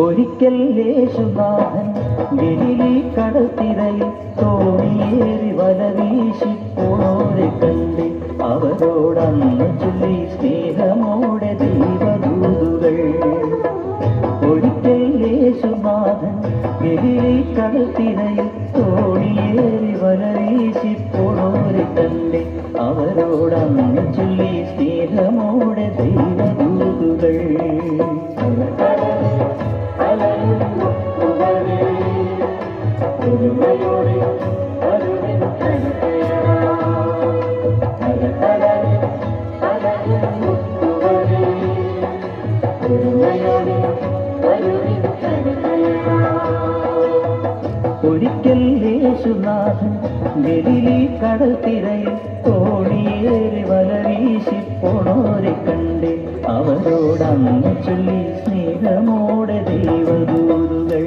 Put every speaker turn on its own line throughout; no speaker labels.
ഒരിക്കൽ യേശുനാഥൻ ഗലീലി കടൽത്തിരയിൽ തോണിയേറി വല വീശിപ്പോണോരെ കണ്ട് അവരോടന്ന് ചൊല്ലി സ്നേഹമോടെ ദൈവദൂതുകൾ. ഒരിക്കൽ യേശുനാഥൻ ഗലീലി കടൽത്തിരയിൽ തോണിയേറി വല വീശിപ്പോണോരെ കണ്ട് അവരോടന്ന് ചൊല്ലി സ്നേഹമോടെ ദൈവദൂതുകൾ. ഒരിക്കൽ യേശുനാഥൻ ഗലീലി കടൽത്തിരയിൽ തോണിയേറി വല വീശിപ്പോണോരെ കണ്ട് അവരോടന്ന് ചൊല്ലി സ്നേഹമോടെ ദൈവദൂതുകൾ.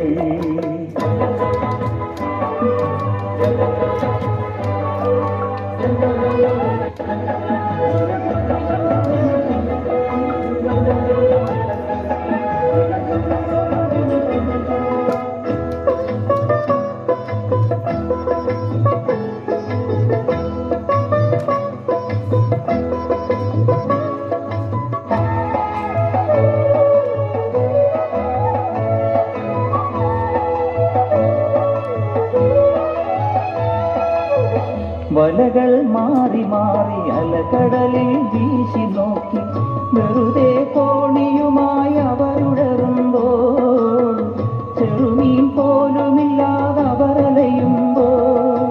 വലകൾ മാറി മാറി അലകടലിൽ വീശി നോക്കി വെറുതെ തോണിയുമായി അവരുടറുമ്പോൾ ചെറുമീൻ പോലുമില്ലാതെ അവരലയുമ്പോൾ.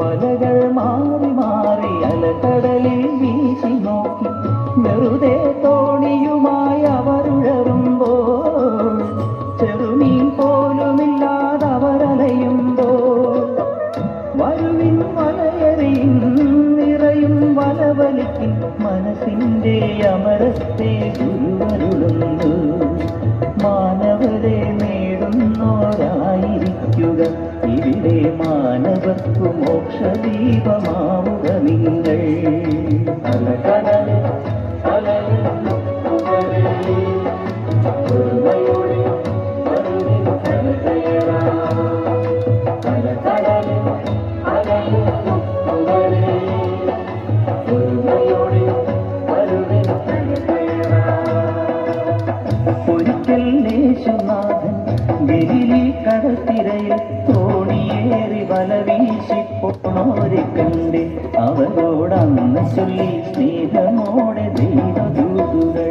വലകൾ മാറി മാറി അലകടലിൽ വീശി നോക്കി വെറുതെ തോണിയുമായി അവരുടറുമ്പോൾ ചെറുമീൻ പോലുമില്ലാതെ അവരലയുമ്പോൾ. വരുവിൻ വലയറിയും നിറയും വലവലിക്കും മനസ്സിൻ്റെ അമരത്തെ ഗുരുവരുളുന്നു. മാനവരെ നേടുന്നോരായിരിക്കുക ഇവിടെ മാനവർക്കു മോക്ഷദീപമാവുക നിങ്ങൾ. ഒരിക്കൽ യേശുനാഥൻ ഗലീലി കടൽത്തിരയിൽ തോണിയേറി വല വീശിപ്പോണോരെ കണ്ട് അവരോടന്ന് ചൊല്ലി സ്നേഹമോടെ ദൈവദൂതുകൾ.